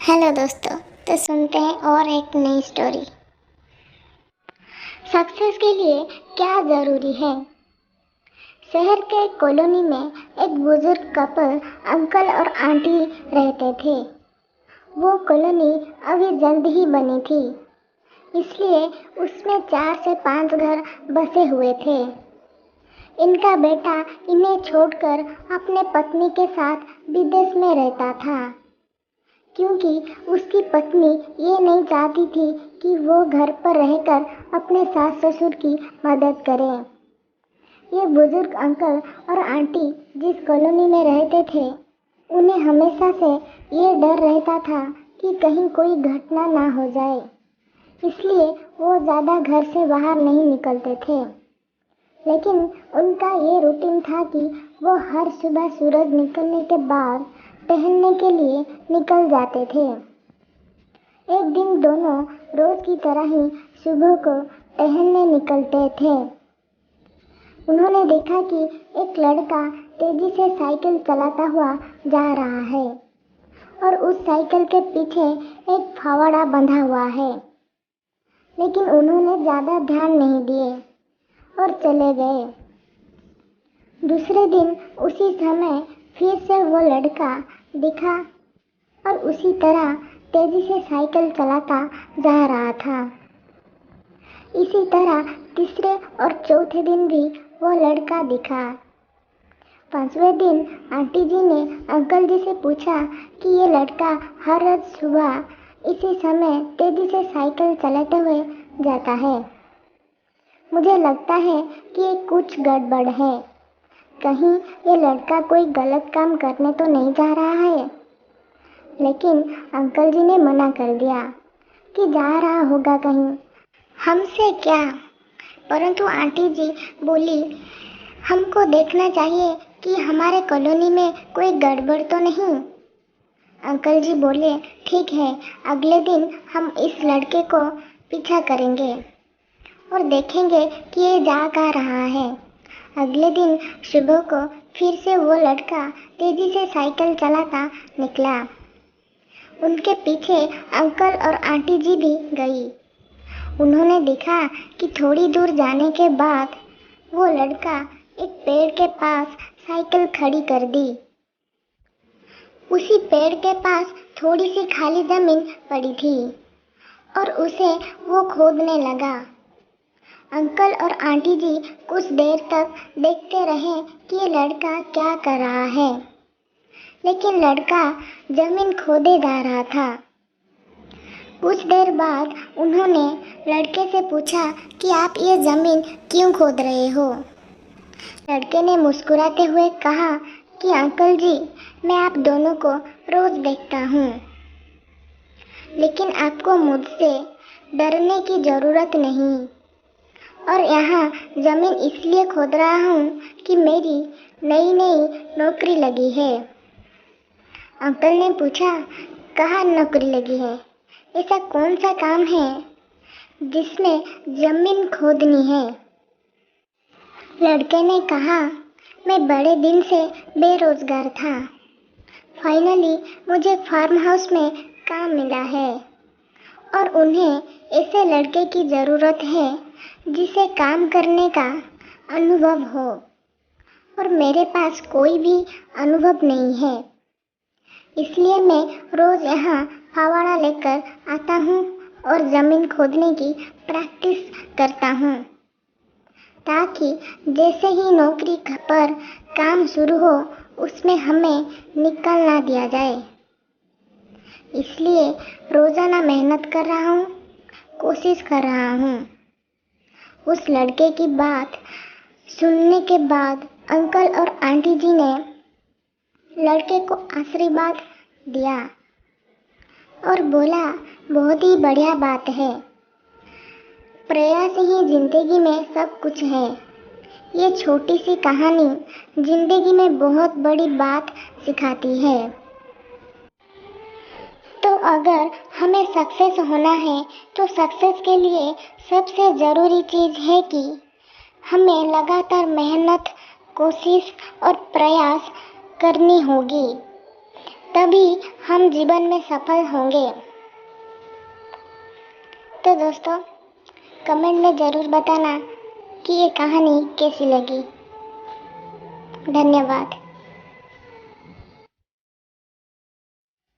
Hello दोस्तों, तो सुनते हैं और एक नई स्टोरी। सक्सेस के लिए क्या ज़रूरी है। शहर के एक कॉलोनी में एक बुजुर्ग कपल अंकल और आंटी रहते थे। वो कॉलोनी अभी जल्द ही बनी थी, इसलिए उसमें 4 से 5 घर बसे हुए थे। इनका बेटा इन्हें छोड़कर अपने पत्नी के साथ विदेश में रहता था, क्योंकि उसकी पत्नी ये नहीं चाहती थी कि वो घर पर रहकर अपने सास ससुर की मदद करें। ये बुजुर्ग अंकल और आंटी जिस कॉलोनी में रहते थे, उन्हें हमेशा से ये डर रहता था कि कहीं कोई घटना ना हो जाए, इसलिए वो ज़्यादा घर से बाहर नहीं निकलते थे। लेकिन उनका ये रूटीन था कि वो हर सुबह सूरज निकलने के बाद टहलने के लिए निकल जाते थे। एक दिन दोनों रोज की तरह ही सुबह को टहलने निकलते थे। उन्होंने देखा कि एक लड़का तेजी से साइकिल चलाता हुआ जा रहा है और उस साइकिल के पीछे एक फावड़ा बंधा हुआ है। लेकिन उन्होंने ज़्यादा ध्यान नहीं दिए और चले गए। दूसरे दिन उसी समय फिर से वो लड़का दिखा और उसी तरह तेजी से साइकिल चलाता जा रहा था। इसी तरह तीसरे और चौथे दिन भी वो लड़का दिखा। 5वें दिन आंटी जी ने अंकल जी से पूछा कि ये लड़का हर रोज सुबह इसी समय तेजी से साइकिल चलाते हुए जाता है। मुझे लगता है कि कुछ गड़बड़ है। कहीं ये लड़का कोई गलत काम करने तो नहीं जा रहा है। लेकिन अंकल जी ने मना कर दिया कि जा रहा होगा कहीं, हमसे क्या। परंतु आंटी जी बोली, हमको देखना चाहिए कि हमारे कॉलोनी में कोई गड़बड़ तो नहीं। अंकल जी बोले, ठीक है, अगले दिन हम इस लड़के को पीछा करेंगे और देखेंगे कि ये जा कहाँ रहा है। अगले दिन सुबह को फिर से वो लड़का तेजी से साइकिल चलाता निकला। उनके पीछे अंकल और आंटी जी भी गई। उन्होंने देखा कि थोड़ी दूर जाने के बाद वो लड़का एक पेड़ के पास साइकिल खड़ी कर दी। उसी पेड़ के पास थोड़ी सी खाली जमीन पड़ी थी और उसे वो खोदने लगा। अंकल और आंटी जी कुछ देर तक देखते रहे कि ये लड़का क्या कर रहा है, लेकिन लड़का जमीन खोदे जा रहा था। कुछ देर बाद उन्होंने लड़के से पूछा कि आप ये जमीन क्यों खोद रहे हो। लड़के ने मुस्कुराते हुए कहा कि अंकल जी, मैं आप दोनों को रोज देखता हूँ, लेकिन आपको मुझसे डरने की ज़रूरत नहीं। और यहाँ ज़मीन इसलिए खोद रहा हूँ कि मेरी नई नौकरी लगी है। अंकल ने पूछा, कहाँ नौकरी लगी है? ऐसा कौन सा काम है जिसमें ज़मीन खोदनी है? लड़के ने कहा, मैं बड़े दिन से बेरोजगार था। फाइनली मुझे फार्म हाउस में काम मिला है और उन्हें ऐसे लड़के की ज़रूरत है जिसे काम करने का अनुभव हो, और मेरे पास कोई भी अनुभव नहीं है। इसलिए मैं रोज़ यहाँ फावड़ा लेकर आता हूँ और ज़मीन खोदने की प्रैक्टिस करता हूँ, ताकि जैसे ही नौकरी पर काम शुरू हो उसमें हमें निकल ना दिया जाए। इसलिए रोज़ाना मेहनत कर रहा हूँ, कोशिश कर रहा हूँ। उस लड़के की बात सुनने के बाद अंकल और आंटी जी ने लड़के को आशीर्वाद दिया और बोला, बहुत ही बढ़िया बात है। प्रयास ही जिंदगी में सब कुछ है। ये छोटी सी कहानी जिंदगी में बहुत बड़ी बात सिखाती है। तो अगर हमें सक्सेस होना है तो सक्सेस के लिए सबसे ज़रूरी चीज़ है कि हमें लगातार मेहनत, कोशिश और प्रयास करनी होगी। तभी हम जीवन में सफल होंगे। तो दोस्तों, कमेंट में ज़रूर बताना कि ये कहानी कैसी लगी। धन्यवाद।